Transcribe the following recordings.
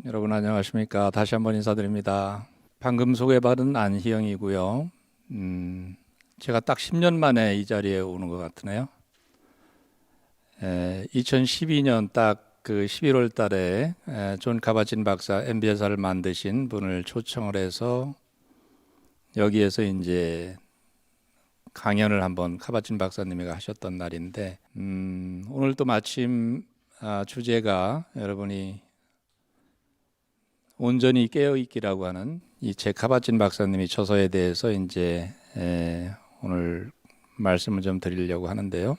여러분 안녕하십니까? 다시 한번 인사드립니다. 방금 소개받은 안희영이고요. 제가 딱 10년 만에 이 자리에 오는 것 같으네요. 2012년 딱 그 11월 달에 존 카바진 박사 MBS를 만드신 분을 초청을 해서 여기에서 이제 강연을 한번 카바진 박사님이 하셨던 날인데 오늘 또 마침 주제가 여러분이 온전히 깨어있기라고 하는 이 제 카바진 박사님이 처서에 대해서 이제 오늘 말씀을 좀 드리려고 하는데요.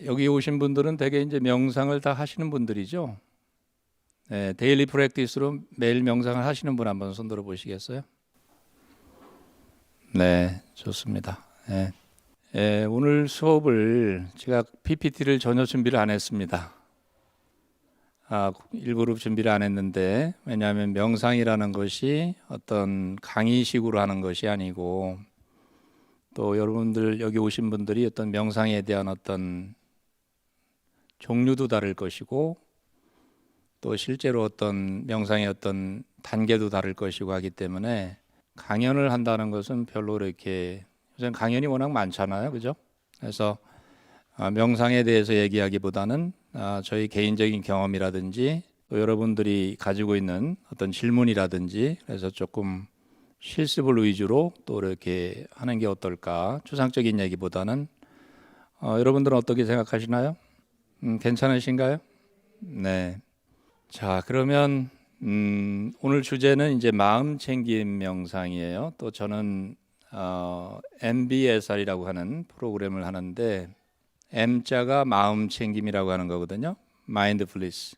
여기 오신 분들은 대개 이제 명상을 다 하시는 분들이죠. 데일리 프랙티스로 매일 명상을 하시는 분 한번 손 들어 보시겠어요? 네, 좋습니다. 오늘 수업을 제가 PPT를 전혀 준비를 안 했습니다. 일부러 준비를 안 했는데, 왜냐하면 명상이라는 것이 어떤 강의식으로 하는 것이 아니고, 또 여러분들 여기 오신 분들이 어떤 명상에 대한 어떤 종류도 다를 것이고, 또 실제로 어떤 명상의 어떤 단계도 다를 것이고 하기 때문에 강연을 한다는 것은 별로 이렇게, 요즘 강연이 워낙 많잖아요, 그죠? 그래서 명상에 대해서 얘기하기보다는 저희 개인적인 경험이라든지 또 여러분들이 가지고 있는 어떤 질문이라든지 그래서 조금 실습을 위주로 또 이렇게 하는 게 어떨까, 추상적인 얘기보다는 여러분들은 어떻게 생각하시나요? 괜찮으신가요? 네. 자, 그러면 오늘 주제는 이제 마음 챙김 명상이에요. 또 저는 MBSR이라고 하는 프로그램을 하는데 M자가 마음 챙김이라고 하는 거거든요. Mindfulness.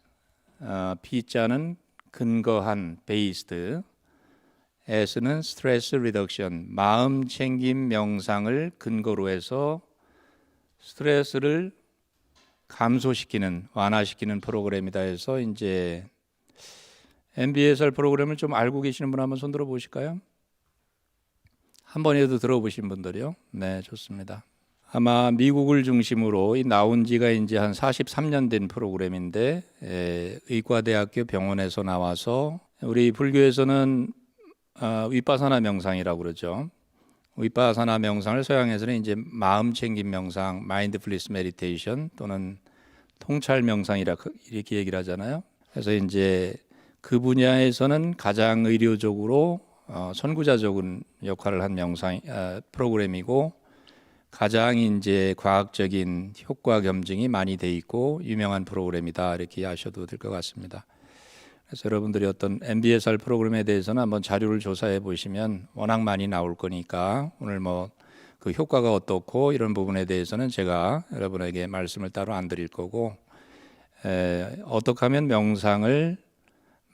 P자는 근거한, based. S는 stress reduction. 마음 챙김 명상을 근거로 해서 스트레스를 감소시키는, 완화시키는 프로그램이다 해서 이제 MBSR 프로그램을 좀 알고 계시는 분 한번 손 들어 보실까요? 한 번이라도 들어보신 분들이요? 네, 좋습니다. 아마 미국을 중심으로 나온 지가 이제 한 43년 된 프로그램인데 의과대학교 병원에서 나와서 우리 불교에서는 위파사나 명상이라고 그러죠. 위파사나 명상을 서양에서는 이제 마음 챙김 명상, 마인드풀니스 메디테이션 또는 통찰 명상이라 이렇게 얘기를 하잖아요. 그래서 이제 그 분야에서는 가장 의료적으로 선구자적인 역할을 한 명상 프로그램이고 가장 이제 과학적인 효과 검증이 많이 돼 있고 유명한 프로그램이다 이렇게 이해하셔도 될 것 같습니다. 그래서 여러분들이 어떤 MBSR 프로그램에 대해서는 한번 자료를 조사해 보시면 워낙 많이 나올 거니까 오늘 뭐 그 효과가 어떻고 이런 부분에 대해서는 제가 여러분에게 말씀을 따로 안 드릴 거고 어떻게 하면 명상을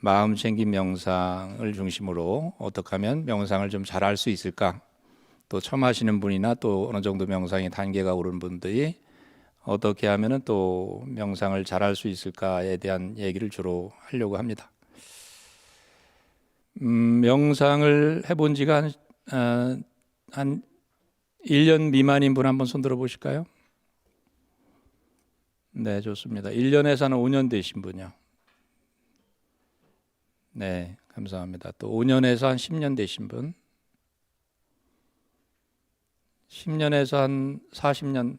마음 챙김 명상을 중심으로 어떻게 하면 명상을 좀 잘할 수 있을까? 또 처음 하시는 분이나 또 어느 정도 명상의 단계가 오른 분들이 어떻게 하면은 또 명상을 잘할 수 있을까에 대한 얘기를 주로 하려고 합니다. 명상을 해본 지가 한 1년 미만인 분 한번 손 들어 보실까요? 네, 좋습니다. 1년에서 한 5년 되신 분이요. 네, 감사합니다. 또 5년에서 한 10년 되신 분, 10년에서 한 40년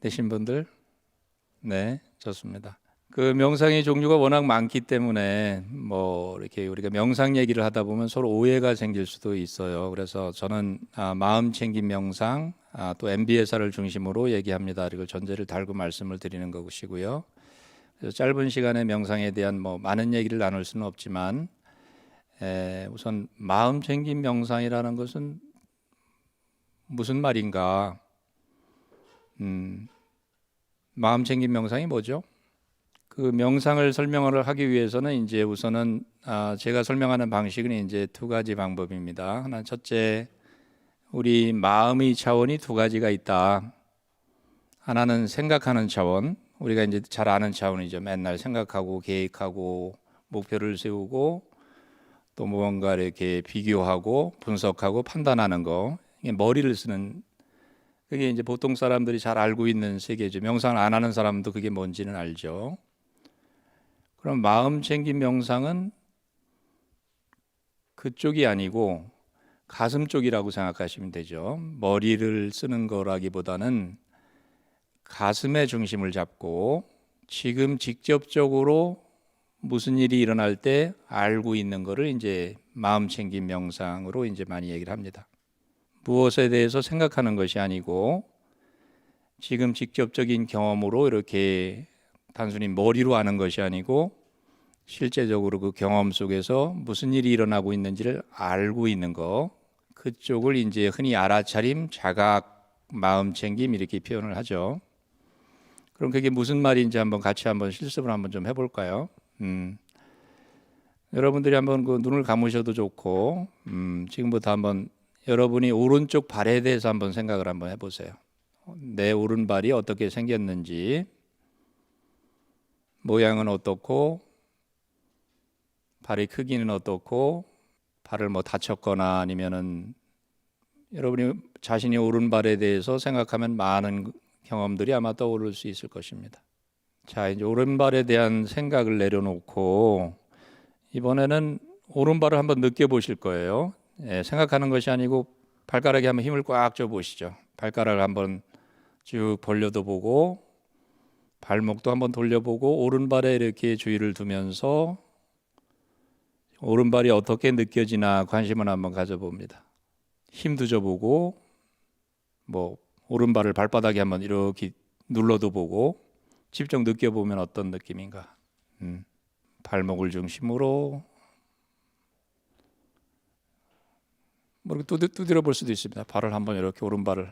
되신 분들, 네, 좋습니다. 그 명상의 종류가 워낙 많기 때문에 뭐 이렇게 우리가 명상 얘기를 하다 보면 서로 오해가 생길 수도 있어요. 그래서 저는 마음 챙김 명상, 또 MBSR을 중심으로 얘기합니다. 이걸 전제를 달고 말씀을 드리는 것이고요. 그래서 짧은 시간에 명상에 대한 뭐 많은 얘기를 나눌 수는 없지만 우선 마음 챙김 명상이라는 것은 무슨 말인가? 마음 챙김 명상이 뭐죠? 그 명상을 설명을 하기 위해서는 이제 우선은 제가 설명하는 방식은 이제 두 가지 방법입니다. 하나 첫째, 우리 마음의 차원이 두 가지가 있다. 하나는 생각하는 차원, 우리가 이제 잘 아는 차원이죠. 맨날 생각하고 계획하고 목표를 세우고 또 무언가 이렇게 비교하고 분석하고 판단하는 거, 이게 머리를 쓰는, 그게 이제 보통 사람들이 잘 알고 있는 세계죠. 명상을 안 하는 사람도 그게 뭔지는 알죠. 그럼 마음 챙김 명상은 그쪽이 아니고 가슴 쪽이라고 생각하시면 되죠. 머리를 쓰는 거라기보다는 가슴의 중심을 잡고 지금 직접적으로 무슨 일이 일어날 때 알고 있는 거를 이제 마음 챙김 명상으로 이제 많이 얘기를 합니다. 무엇에 대해서 생각하는 것이 아니고 지금 직접적인 경험으로 이렇게 단순히 머리로 아는 것이 아니고 실제적으로 그 경험 속에서 무슨 일이 일어나고 있는지를 알고 있는 거, 그쪽을 이제 흔히 알아차림, 자각, 마음 챙김 이렇게 표현을 하죠. 그럼 그게 무슨 말인지 한번 같이 한번 실습을 한번 좀 해볼까요? 여러분들이 한번 그 눈을 감으셔도 좋고, 지금부터 한번 여러분이 오른쪽 발에 대해서 한번 생각을 한번 해보세요. 내 오른발이 어떻게 생겼는지, 모양은 어떻고, 발의 크기는 어떻고, 발을 뭐 다쳤거나 아니면은 여러분이 자신이 오른발에 대해서 생각하면 많은 경험들이 아마 떠오를 수 있을 것입니다. 자, 이제 오른발에 대한 생각을 내려놓고 이번에는 오른발을 한번 느껴보실 거예요. 생각하는 것이 아니고 발가락에 한번 힘을 꽉 줘보시죠. 발가락을 한번 쭉 벌려도 보고 발목도 한번 돌려보고 오른발에 이렇게 주의를 두면서 오른발이 어떻게 느껴지나 관심을 한번 가져봅니다. 힘도 줘보고 뭐 오른발을 발바닥에 한번 이렇게 눌러도 보고 직접 느껴보면 어떤 느낌인가. 발목을 중심으로 뭐 이렇게 두드려 볼 수도 있습니다. 발을 한번 이렇게 오른발을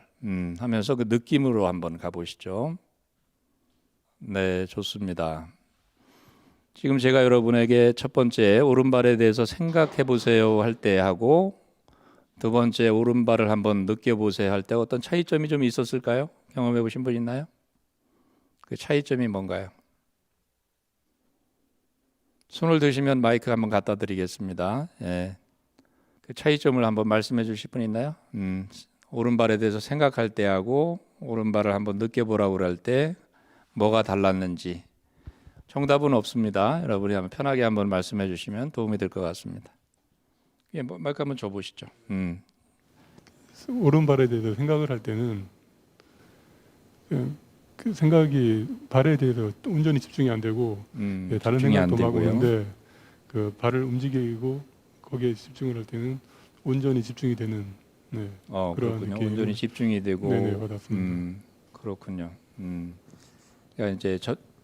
하면서 그 느낌으로 한번 가보시죠. 네, 좋습니다. 지금 제가 여러분에게 첫 번째 오른발에 대해서 생각해 보세요 할 때 하고 두 번째 오른발을 한번 느껴보세요 할 때 어떤 차이점이 좀 있었을까요? 경험해 보신 분 있나요? 그 차이점이 뭔가요? 손을 드시면 마이크 한번 갖다 드리겠습니다. 예. 그 차이점을 한번 말씀해 주실 분 있나요? 오른발에 대해서 생각할 때하고 오른발을 한번 느껴보라고 할 때 뭐가 달랐는지. 정답은 없습니다. 여러분이 한번 편하게 한번 말씀해 주시면 도움이 될 것 같습니다. 예, 마이크 한번 줘보시죠. 오른발에 대해서 생각을 할 때는 그 생각이 발에 대해서 온전히 집중이 안 되고 다른 생각도 막 오는데 그 발을 움직이고 거기에 집중을 할 때는 온전히 집중이 되는 그런 느낌. 온전히 집중이 되고. 네네, 받았습니다. 그렇군요. 그러니까 이제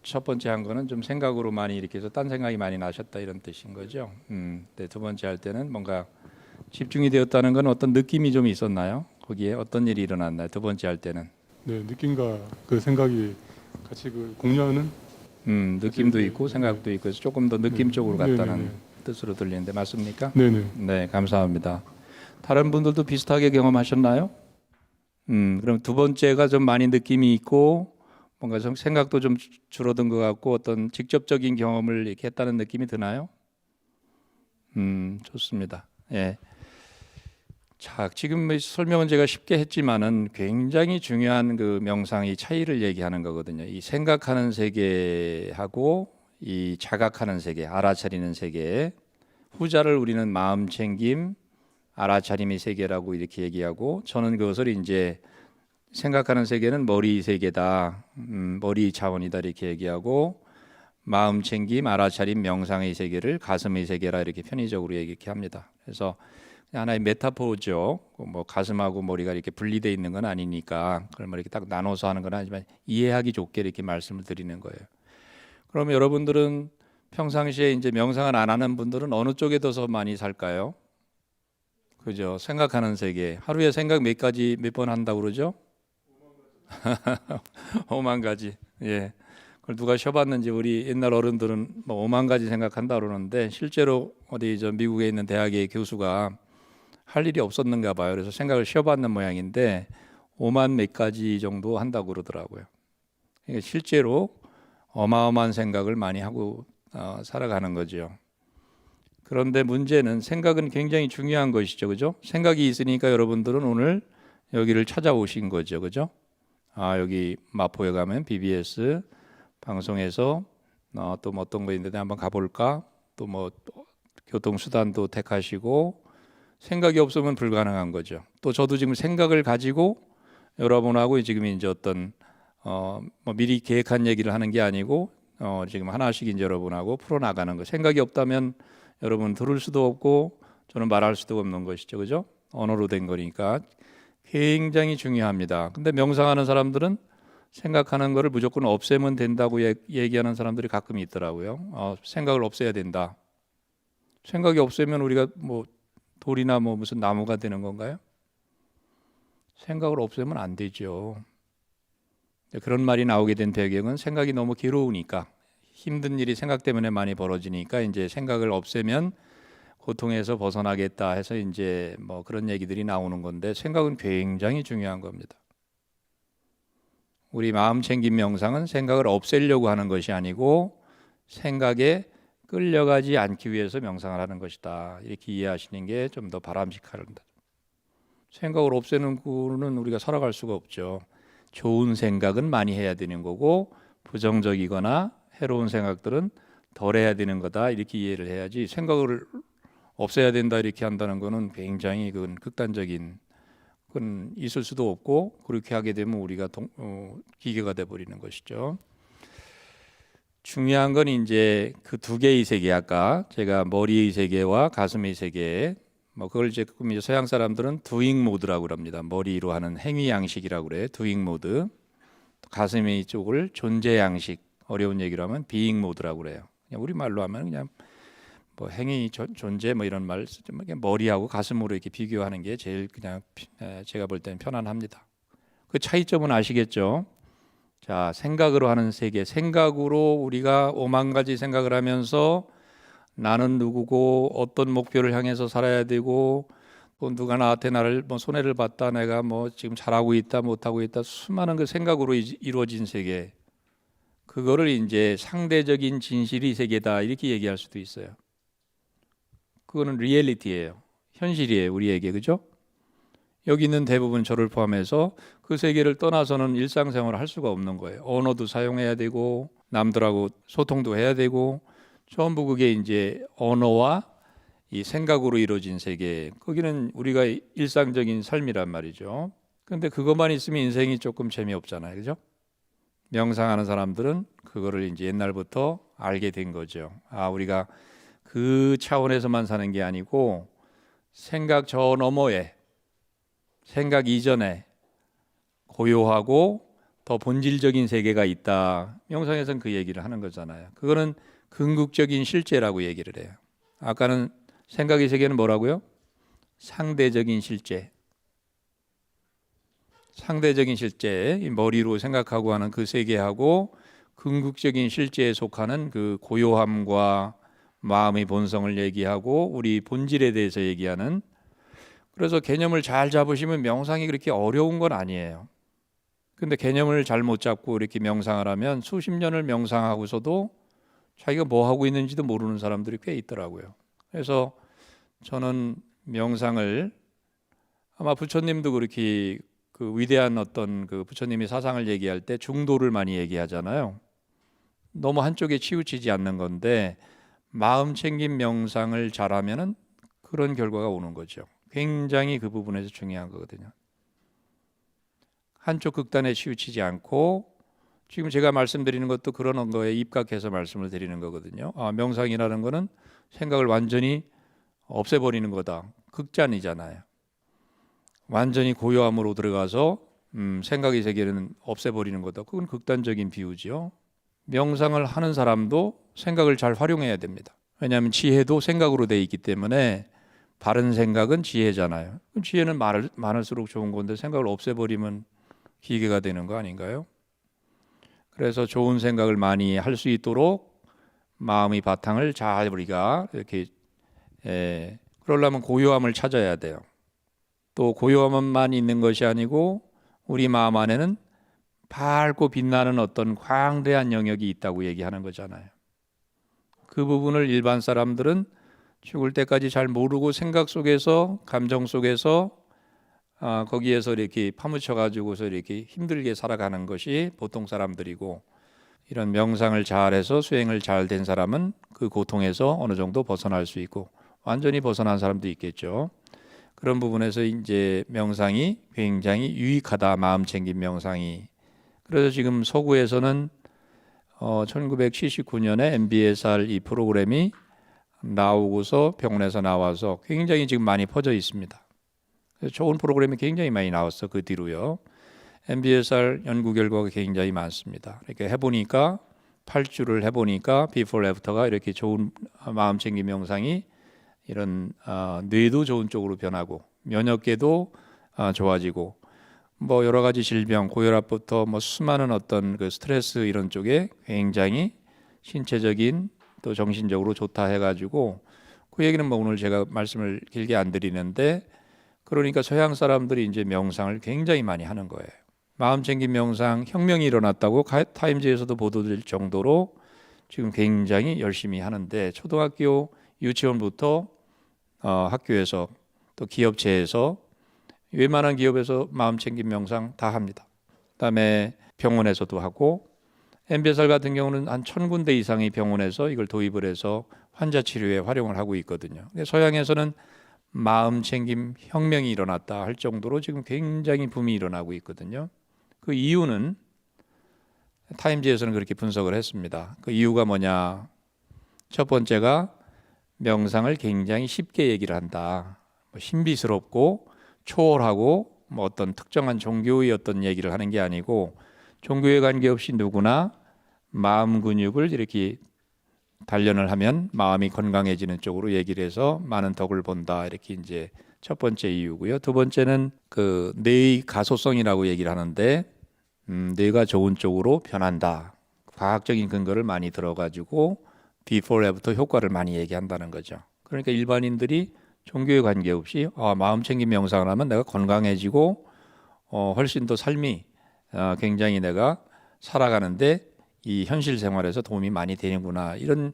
첫 번째 한 거는 좀 생각으로 많이 이렇게 해서 딴 생각이 많이 나셨다 이런 뜻인 거죠. 네, 두 번째 할 때는 뭔가 집중이 되었다는 건 어떤 느낌이 좀 있었나요? 거기에 어떤 일이 일어났나요? 두 번째 할 때는. 네, 느낌과 그 생각이 같이 그 공유하는 느낌도 있고 생각도 있고 해서 조금 더 느낌 쪽으로 갔다는 네네네. 뜻으로 들리는데 맞습니까? 네네. 네, 감사합니다. 다른 분들도 비슷하게 경험하셨나요? 그럼 두 번째가 좀 많이 느낌이 있고 뭔가 좀 생각도 좀 줄어든 것 같고 어떤 직접적인 경험을 이렇게 했다는 느낌이 드나요? 좋습니다. 예. 자, 지금 설명은 제가 쉽게 했지만은 굉장히 중요한 그 명상의 차이를 얘기하는 거거든요. 이 생각하는 세계하고 이 자각하는 세계, 알아차리는 세계. 후자를 우리는 마음 챙김, 알아차림의 세계라고 이렇게 얘기하고 저는 그것을 이제 생각하는 세계는 머리 세계다, 머리 차원이다 이렇게 얘기하고 마음 챙김, 알아차림, 명상의 세계를 가슴의 세계라 이렇게 편의적으로 얘기해 합니다. 그래서 하나의 메타포죠. 뭐 가슴하고 머리가 이렇게 분리되어 있는 건 아니니까 그걸 뭐 이렇게 딱 나눠서 하는 건 아니지만 이해하기 좋게 이렇게 말씀을 드리는 거예요. 그러면 여러분들은 평상시에 이제 명상을 안 하는 분들은 어느 쪽에 더 많이 살까요? 그죠? 생각하는 세계. 하루에 생각 몇 번 한다고 그러죠? 5만 가지. 예. 그걸 누가 쉬어봤는지 우리 옛날 어른들은 뭐 5만 가지 생각한다 그러는데 실제로 어디 저 미국에 있는 대학의 교수가 할 일이 없었는가 봐요. 그래서 생각을 쉬어봤는 모양인데 5만 몇 가지 정도 한다고 그러더라고요. 그러니까 실제로 어마어마한 생각을 많이 하고 살아가는 거죠. 그런데 문제는 생각은 굉장히 중요한 것이죠. 그죠? 생각이 있으니까 여러분들은 오늘 여기를 찾아오신 거죠. 그죠? 여기 마포에 가면 BBS 방송에서 또 뭐 어떤 거 있는데 한번 가볼까? 또 뭐 교통수단도 택하시고 생각이 없으면 불가능한 거죠. 또 저도 지금 생각을 가지고 여러분하고 지금 이제 어떤 뭐 미리 계획한 얘기를 하는 게 아니고 지금 하나씩 이제 여러분하고 풀어나가는 거. 생각이 없다면 여러분 들을 수도 없고 저는 말할 수도 없는 것이죠, 그죠? 언어로 된 거니까 굉장히 중요합니다. 근데 명상하는 사람들은 생각하는 거를 무조건 없애면 된다고 얘기하는 사람들이 가끔 있더라고요. 생각을 없애야 된다. 생각이 없으면 우리가 뭐 돌이나 뭐 무슨 나무가 되는 건가요? 생각을 없애면 안 되죠. 그런 말이 나오게 된 배경은 생각이 너무 괴로우니까, 힘든 일이 생각 때문에 많이 벌어지니까 이제 생각을 없애면 고통에서 벗어나겠다 해서 이제 뭐 그런 얘기들이 나오는 건데, 생각은 굉장히 중요한 겁니다. 우리 마음 챙김 명상은 생각을 없애려고 하는 것이 아니고 생각에 끌려가지 않기 위해서 명상을 하는 것이다. 이렇게 이해하시는 게 좀 더 바람직합니다. 생각을 없애는 거는 우리가 살아갈 수가 없죠. 좋은 생각은 많이 해야 되는 거고 부정적이거나 해로운 생각들은 덜 해야 되는 거다. 이렇게 이해를 해야지, 생각을 없애야 된다 이렇게 한다는 거는 굉장히 그건 극단적인, 그건 있을 수도 없고, 그렇게 하게 되면 우리가 기계가 돼버리는 것이죠. 중요한 건 이제 그 두 개의 세계, 아까 제가 머리의 세계와 가슴의 세계, 뭐 그걸 이제 서양 사람들은 두잉 모드라고 합니다. 머리로 하는 행위 양식이라고 그래. 두잉 모드. 가슴의 쪽을 존재 양식, 어려운 얘기로 하면 비잉 모드라고 그래요. 그냥 우리 말로 하면 그냥 뭐 행위 존재 뭐 이런 말 쓰지, 머리하고 가슴으로 이렇게 비교하는 게 제일 그냥 제가 볼 때는 편안합니다. 그 차이점은 아시겠죠? 자, 생각으로 하는 세계, 생각으로 우리가 오만 가지 생각을 하면서 나는 누구고 어떤 목표를 향해서 살아야 되고 또 누가 나한테 나를 뭐 손해를 봤다, 내가 뭐 지금 잘하고 있다 못하고 있다, 수많은 그 생각으로 이루어진 세계, 그거를 이제 상대적인 진실이 세계다 이렇게 얘기할 수도 있어요. 그거는 리얼리티예요. 현실이에요, 우리에게. 그죠? 여기 있는 대부분 저를 포함해서 그 세계를 떠나서는 일상생활을 할 수가 없는 거예요. 언어도 사용해야 되고 남들하고 소통도 해야 되고, 전부 그게 이제 언어와 이 생각으로 이루어진 세계, 거기는 우리가 일상적인 삶이란 말이죠. 근데 그것만 있으면 인생이 조금 재미없잖아요, 그죠? 명상하는 사람들은 그거를 이제 옛날부터 알게 된 거죠. 우리가 그 차원에서만 사는 게 아니고 생각 저 너머에, 생각 이전에 고요하고 더 본질적인 세계가 있다. 명상에서는 그 얘기를 하는 거잖아요. 그거는 궁극적인 실제라고 얘기를 해요. 아까는 생각의 세계는 뭐라고요? 상대적인 실제. 상대적인 실제, 이 머리로 생각하고 하는 그 세계하고 궁극적인 실제에 속하는 그 고요함과 마음의 본성을 얘기하고 우리 본질에 대해서 얘기하는, 그래서 개념을 잘 잡으시면 명상이 그렇게 어려운 건 아니에요. 근데 개념을 잘못 잡고 이렇게 명상을 하면 수십 년을 명상하고서도 자기가 뭐 하고 있는지도 모르는 사람들이 꽤 있더라고요. 그래서 저는 명상을, 아마 부처님도 그렇게 그 위대한 어떤 그 부처님의 사상을 얘기할 때 중도를 많이 얘기하잖아요. 너무 한쪽에 치우치지 않는 건데 마음 챙김 명상을 잘하면은 그런 결과가 오는 거죠. 굉장히 그 부분에서 중요한 거거든요. 한쪽 극단에 치우치지 않고, 지금 제가 말씀드리는 것도 그런 거에 입각해서 말씀을 드리는 거거든요. 명상이라는 거는 생각을 완전히 없애버리는 거다. 극단이잖아요. 완전히 고요함으로 들어가서 생각의 세계는 없애버리는 거다. 그건 극단적인 비유죠. 명상을 하는 사람도 생각을 잘 활용해야 됩니다. 왜냐하면 지혜도 생각으로 돼 있기 때문에, 바른 생각은 지혜잖아요. 지혜는 많을수록 좋은 건데 생각을 없애버리면 기계가 되는 거 아닌가요? 그래서 좋은 생각을 많이 할 수 있도록 마음의 바탕을 잘 우리가 이렇게 그러려면 고요함을 찾아야 돼요. 또 고요함만 있는 것이 아니고 우리 마음 안에는 밝고 빛나는 어떤 광대한 영역이 있다고 얘기하는 거잖아요. 그 부분을 일반 사람들은 죽을 때까지 잘 모르고 생각 속에서, 감정 속에서 거기에서 이렇게 파묻혀 가지고서 이렇게 힘들게 살아가는 것이 보통 사람들이고, 이런 명상을 잘해서 수행을 잘 된 사람은 그 고통에서 어느 정도 벗어날 수 있고 완전히 벗어난 사람도 있겠죠. 그런 부분에서 이제 명상이 굉장히 유익하다. 마음 챙김 명상이. 그래서 지금 서구에서는 1979년에 MBSR 이 프로그램이 나오고서 병원에서 나와서 굉장히 지금 많이 퍼져 있습니다. 그래서 좋은 프로그램이 굉장히 많이 나왔어. 그 뒤로요. MBSR 연구 결과가 굉장히 많습니다. 이렇게 해보니까 8주를 해보니까 비포 애프터가 이렇게 좋은 마음 챙김 명상이 이런 뇌도 좋은 쪽으로 변하고 면역계도 좋아지고 뭐 여러 가지 질병, 고혈압부터 뭐 수많은 어떤 그 스트레스 이런 쪽에 굉장히 신체적인 또 정신적으로 좋다 해가지고 그 얘기는 뭐 오늘 제가 말씀을 길게 안 드리는데 그러니까 서양 사람들이 이제 명상을 굉장히 많이 하는 거예요. 마음 챙김 명상 혁명이 일어났다고 타임즈에서도 보도될 정도로 지금 굉장히 열심히 하는데 초등학교 유치원부터 학교에서 또 기업체에서 웬만한 기업에서 마음 챙김 명상 다 합니다. 그다음에 병원에서도 하고 MBSR 같은 경우는 한 1,000군데 이상의 병원에서 이걸 도입을 해서 환자 치료에 활용을 하고 있거든요. 서양에서는 마음 챙김 혁명이 일어났다 할 정도로 지금 굉장히 붐이 일어나고 있거든요. 그 이유는 타임즈에서는 그렇게 분석을 했습니다. 그 이유가 뭐냐? 첫 번째가 명상을 굉장히 쉽게 얘기를 한다. 신비스럽고 초월하고 뭐 어떤 특정한 종교의 어떤 얘기를 하는 게 아니고 종교에 관계없이 누구나 마음 근육을 이렇게 단련을 하면 마음이 건강해지는 쪽으로 얘기를 해서 많은 덕을 본다. 이렇게 이제 첫 번째 이유고요. 두 번째는 그 뇌의 가소성이라고 얘기를 하는데 뇌가 좋은 쪽으로 변한다. 과학적인 근거를 많이 들어가지고 before, after 효과를 많이 얘기한다는 거죠. 그러니까 일반인들이 종교에 관계없이 마음 챙김 명상을 하면 내가 건강해지고 훨씬 더 삶이 굉장히 내가 살아가는데 이 현실 생활에서 도움이 많이 되는구나. 이런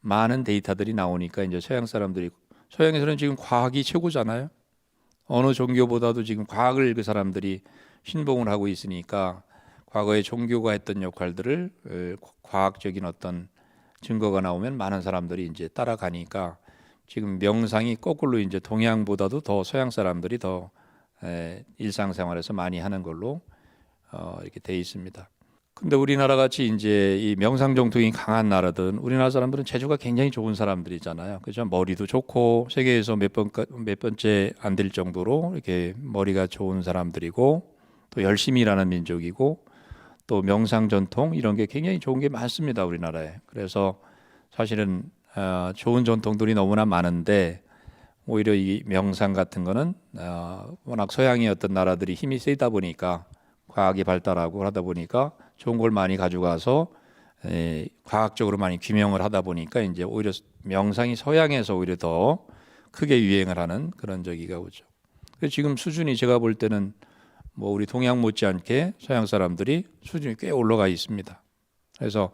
많은 데이터들이 나오니까 이제 서양 사람들이 서양에서는 지금 과학이 최고잖아요. 어느 종교보다도 지금 과학을 그 사람들이 신봉을 하고 있으니까 과거에 종교가 했던 역할들을 과학적인 어떤 증거가 나오면 많은 사람들이 이제 따라가니까 지금 명상이 거꾸로 이제 동양보다도 더 서양 사람들이 더 일상생활에서 많이 하는 걸로 이렇게 돼 있습니다. 근데 우리나라 같이 이제 이 명상 정통이 강한 나라든 우리나라 사람들은 재주가 굉장히 좋은 사람들이잖아요. 그죠? 머리도 좋고 세계에서 몇 번째 안 될 정도로 이렇게 머리가 좋은 사람들이고 또 열심히 일하는 민족이고 또 명상 전통 이런 게 굉장히 좋은 게 많습니다. 우리나라에. 그래서 사실은 좋은 전통들이 너무나 많은데 오히려 이 명상 같은 거는 워낙 서양의 어떤 나라들이 힘이 세다 보니까 과학이 발달하고 하다 보니까 좋은 걸 많이 가져가서 과학적으로 많이 규명을 하다 보니까 이제 오히려 명상이 서양에서 오히려 더 크게 유행을 하는 그런 저기가 오죠. 그래서 지금 수준이 제가 볼 때는 뭐 우리 동양 못지않게 서양 사람들이 수준이 꽤 올라가 있습니다. 그래서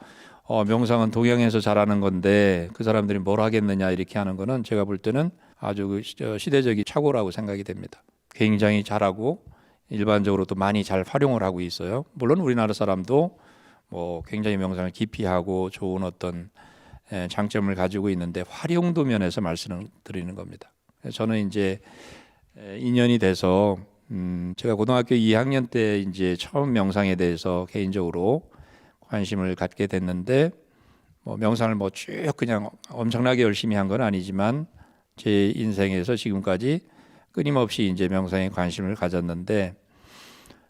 명상은 동양에서 잘하는 건데 그 사람들이 뭘 하겠느냐 이렇게 하는 거는 제가 볼 때는 아주 그 시대적인 착오라고 생각이 됩니다. 굉장히 잘하고 일반적으로 또 많이 잘 활용을 하고 있어요. 물론 우리나라 사람도 뭐 굉장히 명상을 깊이 하고 좋은 어떤 장점을 가지고 있는데 활용도 면에서 말씀을 드리는 겁니다. 저는 이제 2년이 돼서 제가 고등학교 2학년 때 이제 처음 명상에 대해서 개인적으로 관심을 갖게 됐는데 뭐 명상을 뭐 쭉 그냥 엄청나게 열심히 한 건 아니지만 제 인생에서 지금까지 끊임없이 이제 명상에 관심을 가졌는데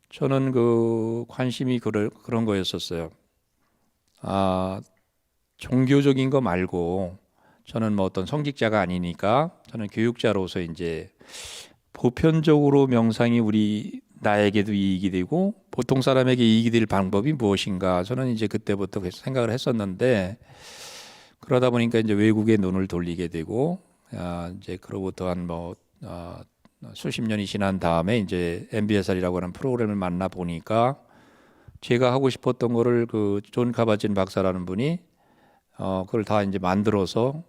저는 그 관심이 그런 거였었어요. 종교적인 거 말고 저는 뭐 어떤 성직자가 아니니까 저는 교육자로서 이제 보편적으로 명상이 나에게도 이익이 되고 보통 사람에게 이익이 될 방법이 무엇인가 저는 이제 그때부터 생각을 했었는데 그러다 보니까 이제 외국에 눈을 돌리게 되고 이제 그로부터 한 수십 년이 지난 다음에 이제 MBSR이라고 하는 프로그램을 만나 보니까 제가 하고 싶었던 거를 그 존 카바진 박사라는 분이 그걸 다 이제 만들어서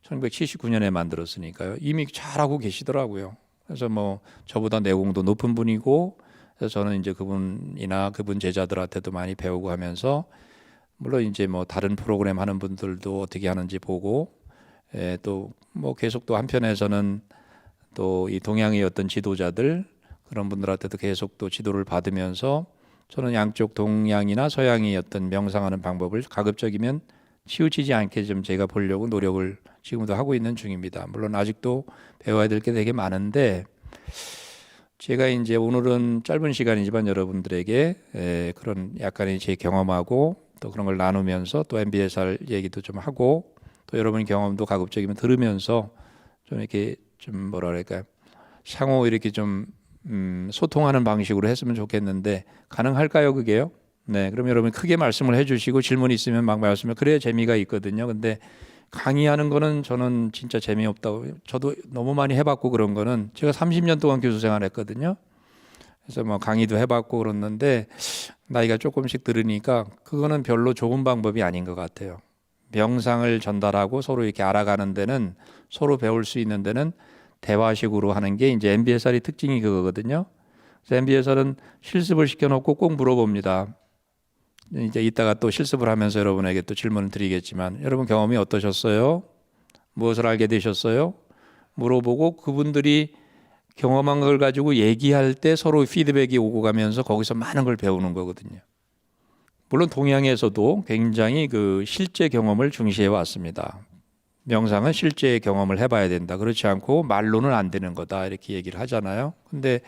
1979년에 만들었으니까요. 이미 잘하고 계시더라고요. 그래서 뭐 저보다 내공도 높은 분이고 그래서 저는 이제 그분이나 그분 제자들한테도 많이 배우고 하면서 물론 이제 뭐 다른 프로그램 하는 분들도 어떻게 하는지 보고, 또 뭐 계속 또 한편에서는 또 이 동양의 어떤 지도자들 그런 분들한테도 계속 또 지도를 받으면서 저는 양쪽 동양이나 서양이 어떤 명상하는 방법을 가급적이면 치우치지 않게 좀 제가 보려고 노력을 지금도 하고 있는 중입니다. 물론 아직도 배워야 될 게 되게 많은데, 제가 이제 오늘은 짧은 시간이지만 여러분들에게 그런 약간의 제 경험하고 또 그런 걸 나누면서 또 MBSR 얘기도 좀 하고 또 여러분 경험도 가급적이면 들으면서 좀 이렇게 좀 뭐라 그럴까요? 상호 이렇게 좀 소통하는 방식으로 했으면 좋겠는데 가능할까요, 그게요? 네, 그럼 여러분 크게 말씀을 해주시고 질문 있으면 막 말씀을 그래야 재미가 있거든요. 근데 강의하는 거는 저는 진짜 재미없다고, 저도 너무 많이 해봤고 그런 거는 제가 30년 동안 교수 생활했거든요. 그래서 뭐 강의도 해봤고 그랬는데 나이가 조금씩 들으니까 그거는 별로 좋은 방법이 아닌 것 같아요. 명상을 전달하고 서로 이렇게 알아가는 데는, 서로 배울 수 있는 데는 대화식으로 하는 게 이제 MBSR의 특징이 그거거든요. 그래서 MBSR은 실습을 시켜놓고 꼭 물어봅니다. 이제 이따가 또 실습을 하면서 여러분에게 또 질문을 드리겠지만 여러분 경험이 어떠셨어요? 무엇을 알게 되셨어요? 물어보고 그분들이 경험한 걸 가지고 얘기할 때 서로 피드백이 오고 가면서 거기서 많은 걸 배우는 거거든요. 물론 동양에서도 굉장히 그 실제 경험을 중시해 왔습니다. 명상은 실제 경험을 해봐야 된다. 그렇지 않고 말로는 안 되는 거다 이렇게 얘기를 하잖아요. 근데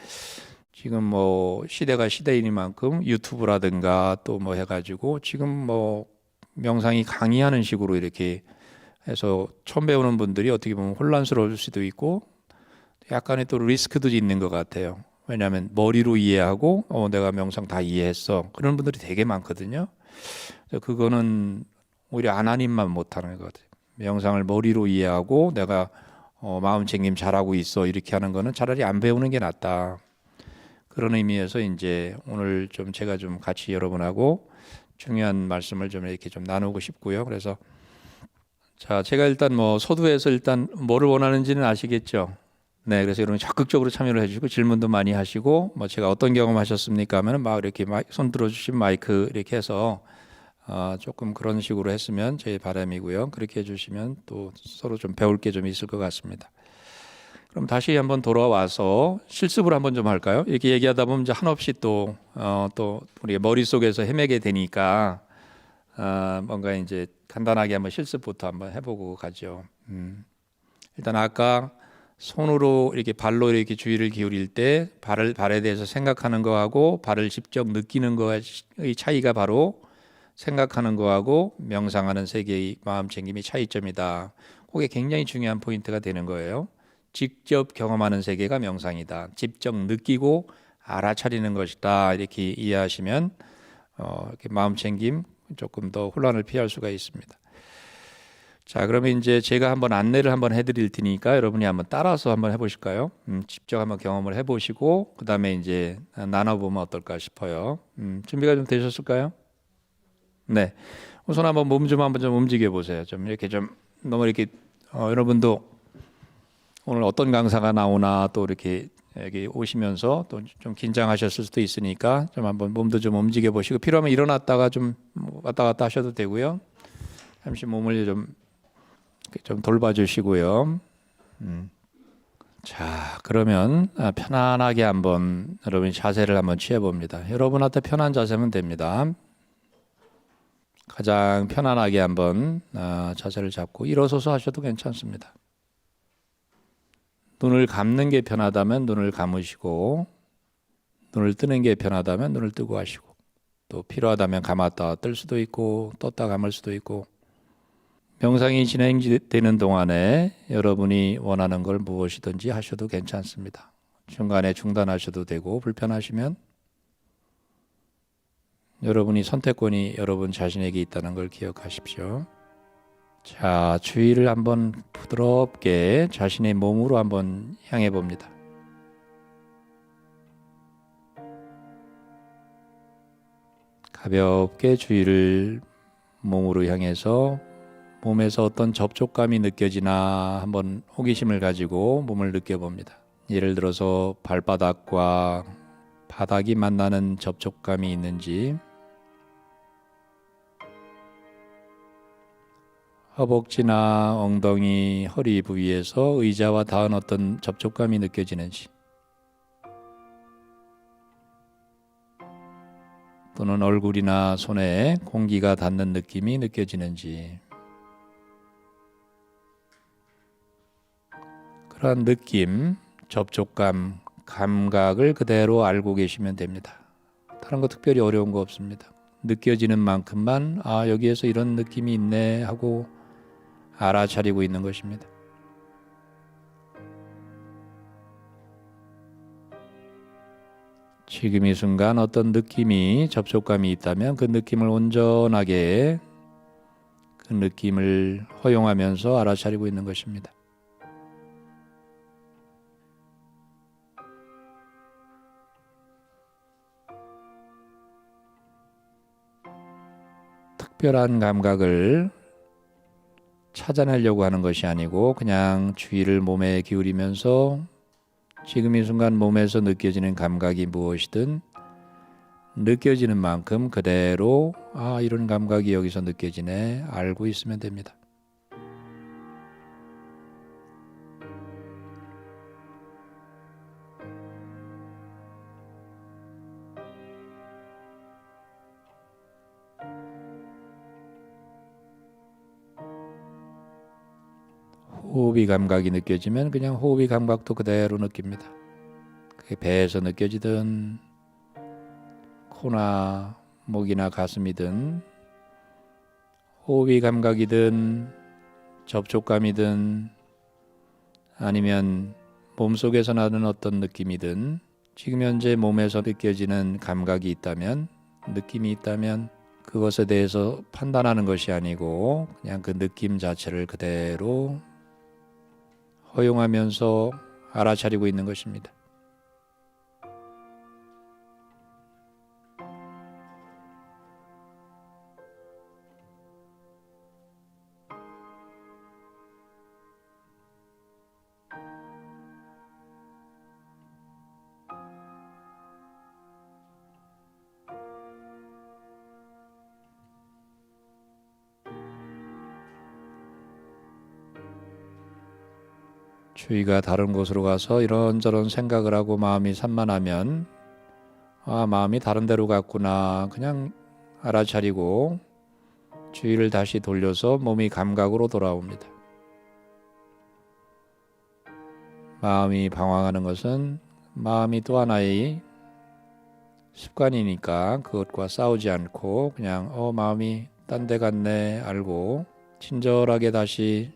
지금 뭐 시대가 시대이니만큼 유튜브라든가 또 뭐 해가지고 지금 뭐 명상이 강의하는 식으로 이렇게 해서 처음 배우는 분들이 어떻게 보면 혼란스러울 수도 있고 약간의 또 리스크도 있는 것 같아요. 왜냐하면 머리로 이해하고 내가 명상 다 이해했어 그런 분들이 되게 많거든요. 그래서 그거는 오히려 아나님만 못하는 것 같아요. 명상을 머리로 이해하고 내가 마음 챙김 잘하고 있어 이렇게 하는 거는 차라리 안 배우는 게 낫다. 그런 의미에서 이제 오늘 좀 제가 좀 같이 여러분하고 중요한 말씀을 좀 이렇게 좀 나누고 싶고요. 그래서 자, 제가 일단 뭐 서두에서 일단 뭐를 원하는지는 아시겠죠? 네, 그래서 여러분 적극적으로 참여를 해주시고 질문도 많이 하시고 뭐 제가 어떤 경험하셨습니까? 하면은 막 이렇게 손 들어주신 마이크 이렇게 해서 조금 그런 식으로 했으면 제 바람이고요. 그렇게 해주시면 또 서로 좀 배울 게 좀 있을 것 같습니다. 그럼 다시 한번 돌아와서 실습을 한번 좀 할까요? 이렇게 얘기하다 보면 이제 한없이 또 우리 머릿속에서 헤매게 되니까 뭔가 이제 간단하게 한번 실습부터 한번 해보고 가죠. 일단 아까 손으로 이렇게 발로 이렇게 주의를 기울일 때 발에 대해서 생각하는 거하고 발을 직접 느끼는 거의 차이가 바로 생각하는 거하고 명상하는 세계의 마음 챙김이 차이점이다. 그게 굉장히 중요한 포인트가 되는 거예요. 직접 경험하는 세계가 명상이다. 직접 느끼고 알아차리는 것이다. 이렇게 이해하시면 이렇게 마음 챙김 조금 더 혼란을 피할 수가 있습니다. 자, 그러면 이제 제가 한번 안내를 한번 해드릴 테니까 여러분이 한번 따라서 한번 해보실까요? 직접 한번 경험을 해보시고 그 다음에 이제 나눠보면 어떨까 싶어요. 준비가 좀 되셨을까요? 네. 우선 한번 몸 좀 한번 좀 움직여 보세요. 좀 이렇게 좀 너무 이렇게 여러분도 오늘 어떤 강사가 나오나 또 이렇게 여기 오시면서 또 좀 긴장하셨을 수도 있으니까 좀 한번 몸도 좀 움직여 보시고 필요하면 일어났다가 좀 왔다 갔다 하셔도 되고요. 잠시 몸을 좀 돌봐주시고요. 자, 그러면 편안하게 한번 여러분이 자세를 한번 취해 봅니다. 여러분한테 편한 자세면 됩니다. 가장 편안하게 한번 자세를 잡고 일어서서 하셔도 괜찮습니다. 눈을 감는 게 편하다면 눈을 감으시고 눈을 뜨는 게 편하다면 눈을 뜨고 하시고 또 필요하다면 감았다 뜰 수도 있고 떴다 감을 수도 있고 명상이 진행되는 동안에 여러분이 원하는 걸 무엇이든지 하셔도 괜찮습니다. 중간에 중단하셔도 되고 불편하시면 여러분이 선택권이 여러분 자신에게 있다는 걸 기억하십시오. 자, 주의를 한번 부드럽게 자신의 몸으로 한번 향해 봅니다. 가볍게 주의를 몸으로 향해서 몸에서 어떤 접촉감이 느껴지나 한번 호기심을 가지고 몸을 느껴봅니다. 예를 들어서 발바닥과 바닥이 만나는 접촉감이 있는지 허벅지나 엉덩이, 허리 부위에서 의자와 닿은 어떤 접촉감이 느껴지는지, 또는 얼굴이나 손에 공기가 닿는 느낌이 느껴지는지, 그런 느낌, 접촉감, 감각을 그대로 알고 계시면 됩니다. 다른 거 특별히 어려운 거 없습니다. 느껴지는 만큼만 여기에서 이런 느낌이 있네 하고 알아차리고 있는 것입니다. 지금 이 순간 어떤 느낌이, 접촉감이 있다면 그 느낌을 온전하게, 그 느낌을 허용하면서 알아차리고 있는 것입니다. 특별한 감각을 찾아내려고 하는 것이 아니고 그냥 주의를 몸에 기울이면서 지금 이 순간 몸에서 느껴지는 감각이 무엇이든 느껴지는 만큼 그대로 이런 감각이 여기서 느껴지네 알고 있으면 됩니다. 호흡이 감각이 느껴지면 그냥 호흡이 감각도 그대로 느낍니다. 그게 배에서 느껴지든 코나 목이나 가슴이든 호흡이 감각이든 접촉감이든 아니면 몸속에서 나는 어떤 느낌이든 지금 현재 몸에서 느껴지는 감각이 있다면, 느낌이 있다면 그것에 대해서 판단하는 것이 아니고 그냥 그 느낌 자체를 그대로 허용하면서 알아차리고 있는 것입니다. 주의가 다른 곳으로 가서 이런저런 생각을 하고 마음이 산만하면 마음이 다른 데로 갔구나 그냥 알아차리고 주의를 다시 돌려서 몸이 감각으로 돌아옵니다. 마음이 방황하는 것은 마음이 또 하나의 습관이니까 그것과 싸우지 않고 그냥 마음이 딴 데 갔네 알고 친절하게 다시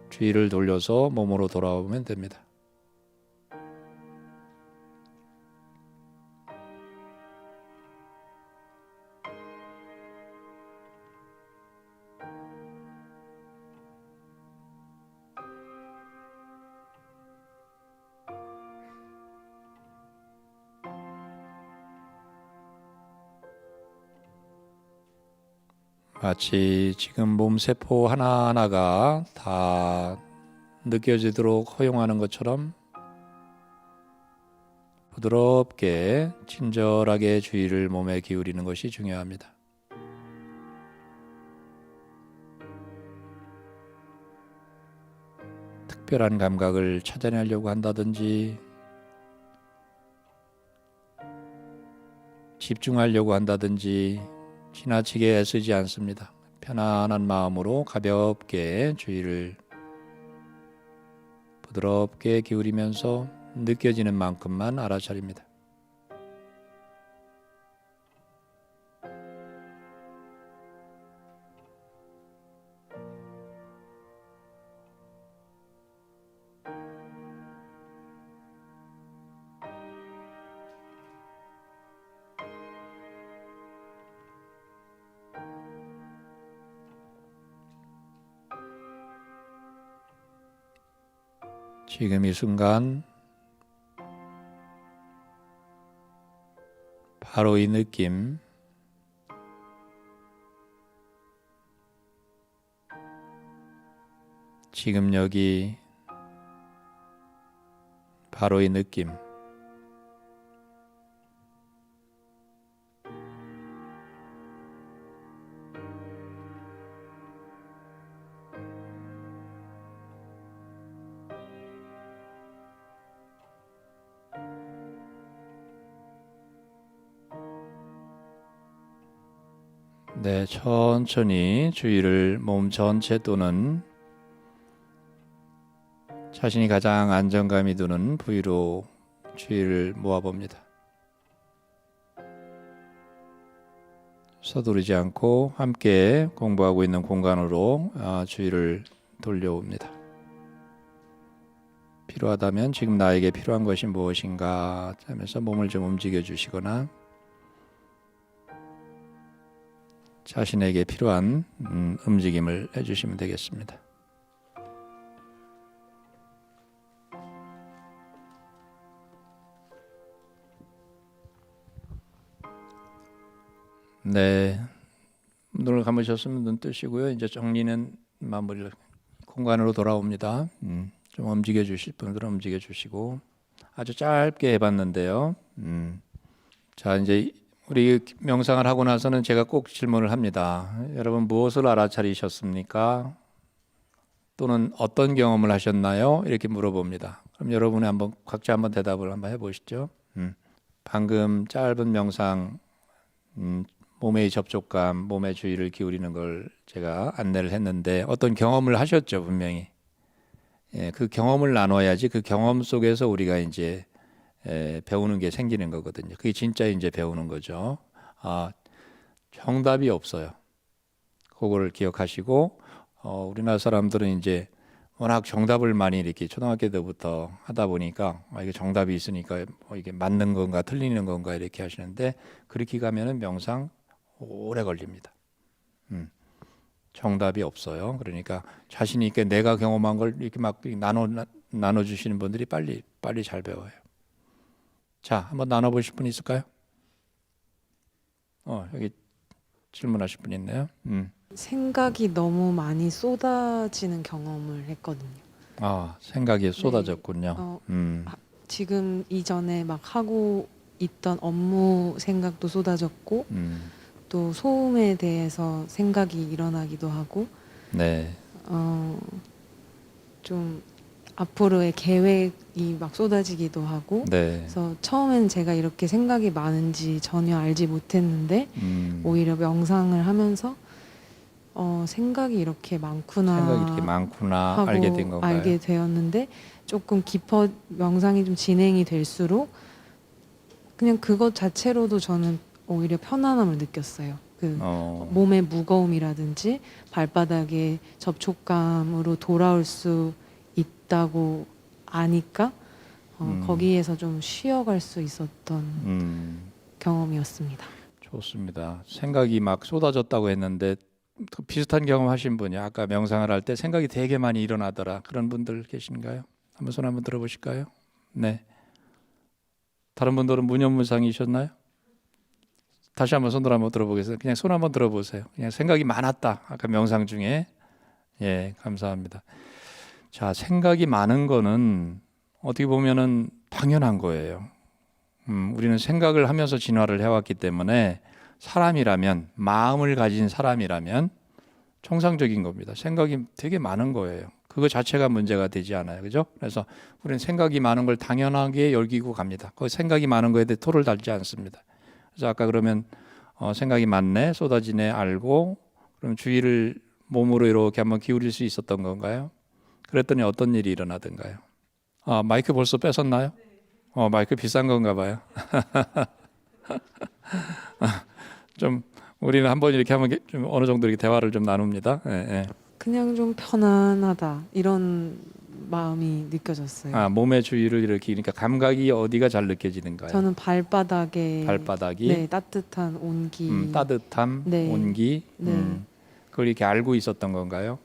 주의를 돌려서 몸으로 돌아오면 됩니다. 마치 지금 몸 세포 하나하나가 다 느껴지도록 허용하는 것처럼 부드럽게 친절하게 주의를 몸에 기울이는 것이 중요합니다. 특별한 감각을 찾아내려고 한다든지 집중하려고 한다든지 지나치게 애쓰지 않습니다. 편안한 마음으로 가볍게 주의를 부드럽게 기울이면서 느껴지는 만큼만 알아차립니다. 지금 이 순간 바로 이 느낌, 지금 여기 바로 이 느낌, 네, 천천히 주의를 몸 전체 또는 자신이 가장 안정감이 드는 부위로 주의를 모아봅니다. 서두르지 않고 함께 공부하고 있는 공간으로 주의를 돌려옵니다. 필요하다면 지금 나에게 필요한 것이 무엇인가 하면서 몸을 좀 움직여 주시거나 자신에게 필요한 움직임을 해주시면 되겠습니다. 네, 눈을 감으셨으면 눈 뜨시고요. 이제 정리는 마무리를 공간으로 돌아옵니다. 좀 움직여 주실 분들은 움직여 주시고 아주 짧게 해봤는데요. 자, 이제 우리 명상을 하고 나서는 제가 꼭 질문을 합니다. 여러분 무엇을 알아차리셨습니까? 또는 어떤 경험을 하셨나요? 이렇게 물어봅니다. 그럼 여러분이 한번 각자 한번 대답을 한번 해보시죠. 방금 짧은 명상, 몸의 접촉감, 몸의 주의를 기울이는 걸 제가 안내를 했는데 어떤 경험을 하셨죠, 분명히. 예, 그 경험을 나눠야지 그 경험 속에서 우리가 이제 배우는 게 생기는 거거든요. 그게 진짜 이제 배우는 거죠. 정답이 없어요. 그거를 기억하시고 우리나라 사람들은 이제 워낙 정답을 많이 이렇게 초등학교 때부터 하다 보니까 이게 정답이 있으니까 이게 맞는 건가 틀리는 건가 이렇게 하시는데 그렇게 가면은 명상 오래 걸립니다. 정답이 없어요. 그러니까 자신 있게 내가 경험한 걸 이렇게 막 나눠 주시는 분들이 빨리 잘 배워요. 자, 한번 나눠 보실 분 있을까요? 여기 질문하실 분 있네요. 생각이 너무 많이 쏟아지는 경험을 했거든요. 생각이 쏟아졌군요. 지금 이전에 막 하고 있던 업무 생각도 쏟아졌고 또 소음에 대해서 생각이 일어나기도 하고 네. 좀 앞으로의 계획이 막 쏟아지기도 하고 네. 그래서 처음엔 제가 이렇게 생각이 많은지 전혀 알지 못했는데 오히려 명상을 하면서 생각이 이렇게 많구나 하고 알게 된 건가요? 알게 되었는데 조금 명상이 좀 진행이 될수록 그냥 그것 자체로도 저는 오히려 편안함을 느꼈어요. 몸의 무거움이라든지 발바닥의 접촉감으로 돌아올 수 있다고 아니까 거기에서 좀 쉬어갈 수 있었던 경험이었습니다. 좋습니다. 생각이 막 쏟아졌다고 했는데 비슷한 경험 하신 분이 아까 명상을 할 때 생각이 되게 많이 일어나더라. 그런 분들 계신가요? 한번 손 한번 들어보실까요? 네. 다른 분들은 무념무상이셨나요? 다시 한번 손을 한번 들어보겠습니다. 그냥 손 한번 들어보세요. 그냥 생각이 많았다. 아까 명상 중에. 예, 감사합니다. 자, 생각이 많은 거는 어떻게 보면은 당연한 거예요. 우리는 생각을 하면서 진화를 해왔기 때문에 사람이라면, 마음을 가진 사람이라면 정상적인 겁니다. 생각이 되게 많은 거예요. 그거 자체가 문제가 되지 않아요. 그죠? 그래서 우리는 생각이 많은 걸 당연하게 여기고 갑니다. 그 생각이 많은 거에 대해 토를 달지 않습니다. 그래서 아까 그러면 생각이 많네, 쏟아지네 알고 그럼 주의를 몸으로 이렇게 한번 기울일 수 있었던 건가요? 그랬더니 어떤 일이 일어나던가요? 마이크 벌써 뺏었나요? 마이크 비싼 건가 봐요. 좀 우리는 한번 이렇게 하면 좀 어느 정도 이렇게 대화를 좀 나눕니다. 예, 예. 그냥 좀 편안하다 이런 마음이 느껴졌어요. 몸의 주의를 이렇게 그러니까 감각이 어디가 잘 느껴지는가요? 저는 발바닥이 네, 따뜻한 온기, 따뜻함, 네. 온기, 네. 그걸 이렇게 알고 있었던 건가요?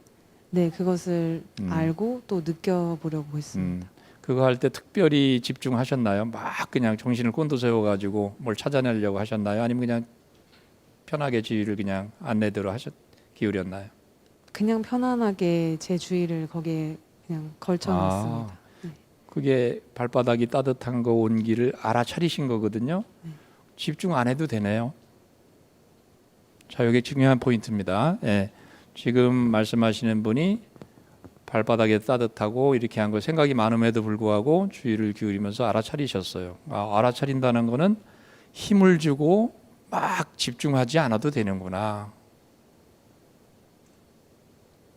네, 그것을 알고 또 느껴보려고 했습니다. 그거 할 때 특별히 집중하셨나요? 막 그냥 정신을 곤두세워 가지고 뭘 찾아내려고 하셨나요? 아니면 그냥 편하게 주의를 그냥 안내대로 기울였나요? 그냥 편안하게 제 주의를 거기에 그냥 걸쳐놨습니다. 네. 그게 발바닥이 따뜻한 거 온기를 알아차리신 거거든요. 네. 집중 안 해도 되네요. 자, 여기 중요한 포인트입니다. 예. 지금 말씀하시는 분이 발바닥에 따뜻하고 이렇게 한 거 생각이 많음에도 불구하고 주의를 기울이면서 알아차리셨어요. 알아차린다는 거는 힘을 주고 막 집중하지 않아도 되는구나.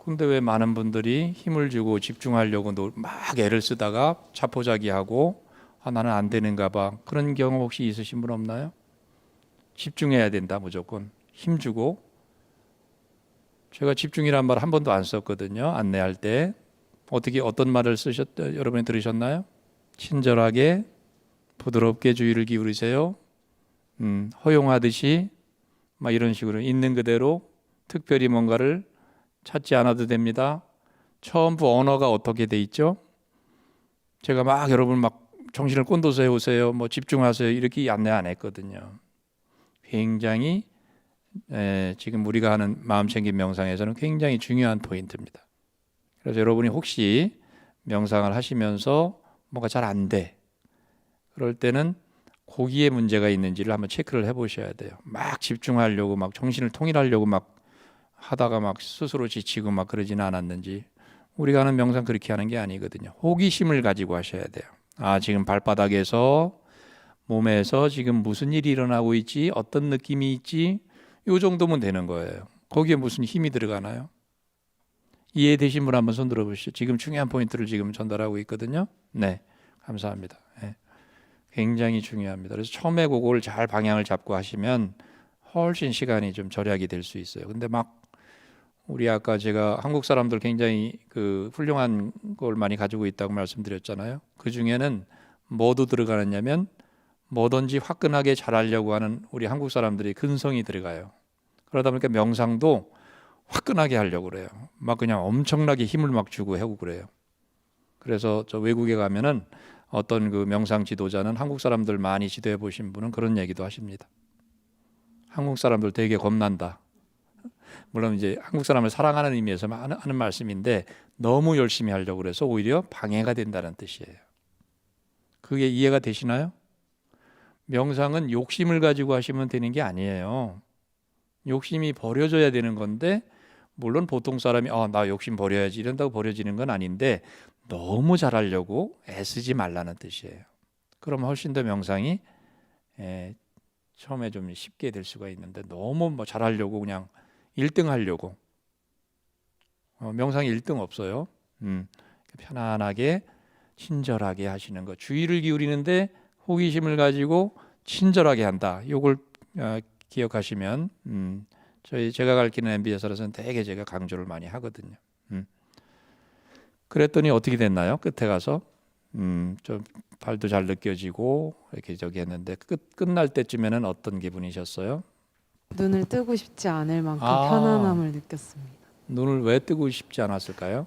근데 왜 많은 분들이 힘을 주고 집중하려고 막 애를 쓰다가 자포자기하고 나는 안 되는가 봐. 그런 경험 혹시 있으신 분 없나요? 집중해야 된다 무조건. 힘 주고. 제가 집중이란 말 한 번도 안 썼거든요. 안내할 때. 어떤 말을 여러분이 들으셨나요? 친절하게 부드럽게 주의를 기울이세요. 허용하듯이 막 이런 식으로 있는 그대로 특별히 뭔가를 찾지 않아도 됩니다. 처음부 언어가 어떻게 돼 있죠? 제가 막 여러분 막 정신을 꼰둬서 해오세요. 뭐 집중하세요. 이렇게 안내 안 했거든요. 굉장히 지금 우리가 하는 마음챙김 명상에서는 굉장히 중요한 포인트입니다. 그래서 여러분이 혹시 명상을 하시면서 뭔가 잘 안 돼. 그럴 때는 거기에 문제가 있는지를 한번 체크를 해보셔야 돼요. 막 집중하려고 막 정신을 통일하려고 막 하다가 막 스스로 지치고 막 그러지는 않았는지. 우리가 하는 명상 그렇게 하는 게 아니거든요. 호기심을 가지고 하셔야 돼요. 지금 발바닥에서 몸에서 지금 무슨 일이 일어나고 있지? 어떤 느낌이 있지? 요 정도면 되는 거예요. 거기에 무슨 힘이 들어가나요? 이해되신 분 한번 손 들어보시죠. 지금 중요한 포인트를 지금 전달하고 있거든요. 네, 감사합니다. 네. 굉장히 중요합니다. 그래서 처음에 그걸 잘 방향을 잡고 하시면 훨씬 시간이 좀 절약이 될 수 있어요. 근데 막 우리 아까 제가 한국 사람들 굉장히 그 훌륭한 걸 많이 가지고 있다고 말씀드렸잖아요. 그 중에는 뭐도 들어가느냐면 뭐든지 화끈하게 잘하려고 하는 우리 한국 사람들이 근성이 들어가요. 그러다 보니까 명상도 화끈하게 하려고 그래요. 막 그냥 엄청나게 힘을 막 주고 하고 그래요. 그래서 저 외국에 가면은 어떤 그 명상 지도자는 한국 사람들 많이 지도해 보신 분은 그런 얘기도 하십니다. 한국 사람들 되게 겁난다. 물론 이제 한국 사람을 사랑하는 의미에서 하는 말씀인데 너무 열심히 하려고 그래서 오히려 방해가 된다는 뜻이에요. 그게 이해가 되시나요? 명상은 욕심을 가지고 하시면 되는 게 아니에요. 욕심이 버려져야 되는 건데 물론 보통 사람이 나 욕심 버려야지 이런다고 버려지는 건 아닌데 너무 잘하려고 애쓰지 말라는 뜻이에요. 그럼 훨씬 더 명상이 처음에 좀 쉽게 될 수가 있는데 너무 뭐 잘하려고 그냥 1등 하려고 명상에 1등 없어요. 편안하게 친절하게 하시는 거. 주의를 기울이는데 호기심을 가지고 친절하게 한다. 이걸 기억하시면 제가 가르치는 MBS에서는 되게 제가 강조를 많이 하거든요. 그랬더니 어떻게 됐나요? 끝에 가서 좀 발도 잘 느껴지고 이렇게 저기 했는데 끝날 때쯤에는 어떤 기분이셨어요? 눈을 뜨고 싶지 않을 만큼 편안함을 느꼈습니다. 눈을 왜 뜨고 싶지 않았을까요?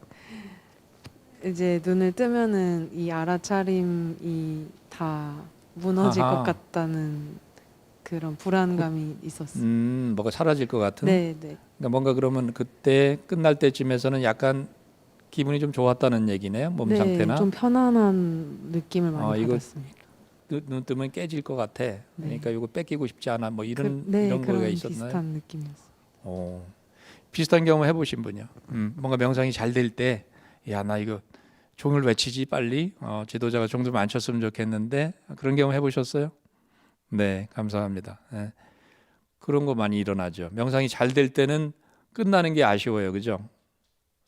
이제 눈을 뜨면은 이 알아차림이 다 무너질 것 같다는 그런 불안감이 있었어요. 뭐가 사라질 것 같은? 네. 그러니까 뭔가 그러면 그때 끝날 때쯤에서는 약간 기분이 좀 좋았다는 얘기네요. 몸 상태나. 좀 편안한 느낌을 많이 받았습니다. 눈 뜨면 깨질 것 같아. 그러니까 이거 뺏기고 싶지 않아. 뭐 이런 그런 거가 있었나요? 비슷한 느낌이었어요. 비슷한 경험 해보신 분이요. 뭔가 명상이 잘 될 때, 나 이거 종을 외치지 빨리. 지도자가 종 좀 안 쳤으면 좋겠는데 그런 경험 해보셨어요? 네, 감사합니다. 네. 그런 거 많이 일어나죠. 명상이 잘 될 때는 끝나는 게 아쉬워요, 그죠?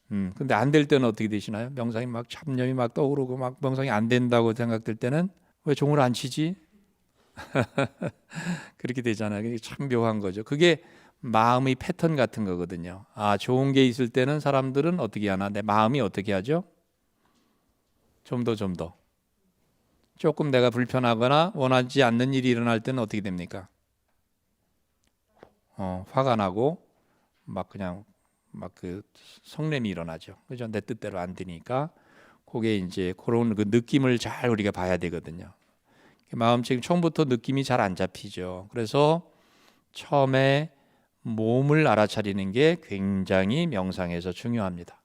근데 안 될 때는 어떻게 되시나요? 명상이 막 잡념이 막 떠오르고 막 명상이 안 된다고 생각될 때는 왜 종을 안 치지? 그렇게 되잖아요. 그게 참 묘한 거죠. 그게 마음의 패턴 같은 거거든요. 좋은 게 있을 때는 사람들은 어떻게 하나? 내 마음이 어떻게 하죠? 좀 더. 조금 내가 불편하거나 원하지 않는 일이 일어날 때는 어떻게 됩니까? 화가 나고 막 그냥 막 그 성냄이 일어나죠. 그죠? 내 뜻대로 안 되니까 그게 이제 그런 그 느낌을 잘 우리가 봐야 되거든요. 마음챙김 처음부터 느낌이 잘 안 잡히죠. 그래서 처음에 몸을 알아차리는 게 굉장히 명상에서 중요합니다.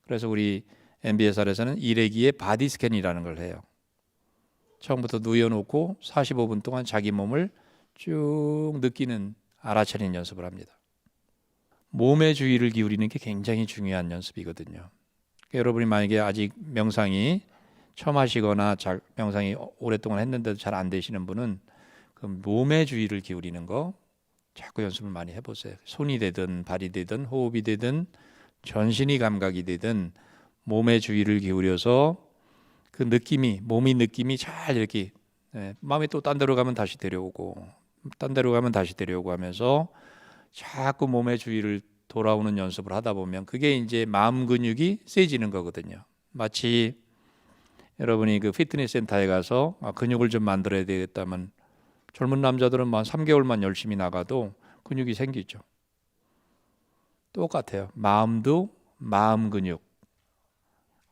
그래서 우리 MBSR에서는 일회기의 바디 스캔이라는 걸 해요. 처음부터 누워놓고 45분 동안 자기 몸을 쭉 느끼는 알아차리는 연습을 합니다. 몸의 주의를 기울이는 게 굉장히 중요한 연습이거든요. 그러니까 여러분이 만약에 아직 명상이 처음 하시거나 명상이 오랫동안 했는데도 잘 안 되시는 분은 그 몸의 주의를 기울이는 거 자꾸 연습을 많이 해보세요. 손이 되든 발이 되든 호흡이 되든 전신이 감각이 되든 몸의 주의를 기울여서 그 느낌이 몸이 느낌이 잘 이렇게 마음이 또 딴 데로 가면 다시 데려오고 딴 데로 가면 다시 데려오고 하면서 자꾸 몸의 주의를 돌아오는 연습을 하다 보면 그게 이제 마음 근육이 세지는 거거든요. 마치 여러분이 그 피트니스 센터에 가서 근육을 좀 만들어야 되겠다면 젊은 남자들은 만 3개월만 열심히 나가도 근육이 생기죠. 똑같아요. 마음도 마음 근육,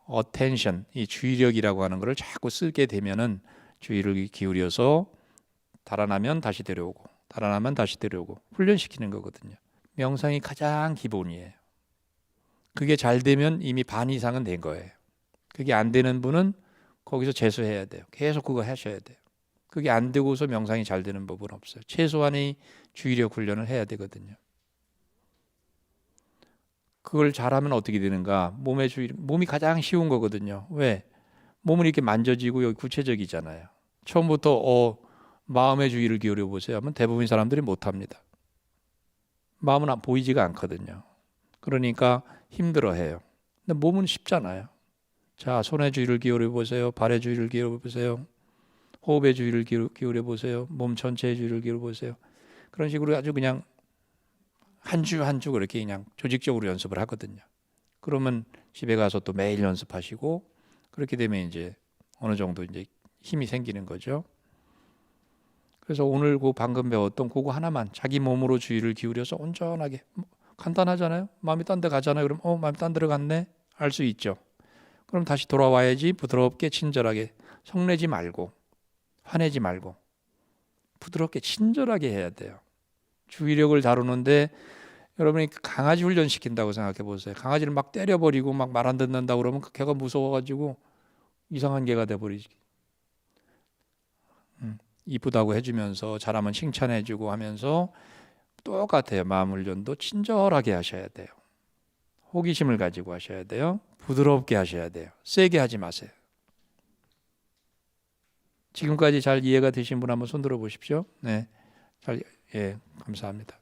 attention, 이 주의력이라고 하는 것을 자꾸 쓰게 되면은 주의를 기울여서 달아나면 다시 데려오고 달아나면 다시 데려오고 훈련시키는 거거든요. 명상이 가장 기본이에요. 그게 잘 되면 이미 반 이상은 된 거예요. 그게 안 되는 분은 거기서 재수해야 돼요. 계속 그거 하셔야 돼요. 그게 안 되고서 명상이 잘 되는 법은 없어요. 최소한의 주의력 훈련을 해야 되거든요. 그걸 잘하면 어떻게 되는가? 몸이 가장 쉬운 거거든요. 왜? 몸은 이렇게 만져지고 여기 구체적이잖아요. 처음부터 마음의 주의를 기울여 보세요 하면 대부분 사람들이 못합니다. 마음은 보이지가 않거든요. 그러니까 힘들어해요. 근데 몸은 쉽잖아요. 자, 손의 주의를 기울여 보세요. 발의 주의를 기울여 보세요. 호흡의 주의를 기울여 보세요. 몸 전체의 주의를 기울여 보세요. 그런 식으로 아주 그냥 한 주 한 주 그렇게 그냥 조직적으로 연습을 하거든요. 그러면 집에 가서 또 매일 연습하시고 그렇게 되면 이제 어느 정도 이제 힘이 생기는 거죠. 그래서 오늘 그 방금 배웠던 그거 하나만 자기 몸으로 주의를 기울여서 온전하게 간단하잖아요. 마음이 딴 데 가잖아요. 그럼 마음이 딴 데로 갔네. 알 수 있죠. 그럼 다시 돌아와야지 부드럽게 친절하게 성내지 말고 화내지 말고 부드럽게 친절하게 해야 돼요. 주의력을 다루는데 여러분이 강아지 훈련시킨다고 생각해 보세요. 강아지를 막 때려버리고 막 말 안 듣는다고 그러면 그 개가 무서워가지고 이상한 개가 돼버리지. 이쁘다고 해주면서 잘하면 칭찬해주고 하면서 똑같아요. 마음 훈련도 친절하게 하셔야 돼요. 호기심을 가지고 하셔야 돼요. 부드럽게 하셔야 돼요. 세게 하지 마세요. 지금까지 잘 이해가 되신 분 한번 손 들어 보십시오. 네, 감사합니다.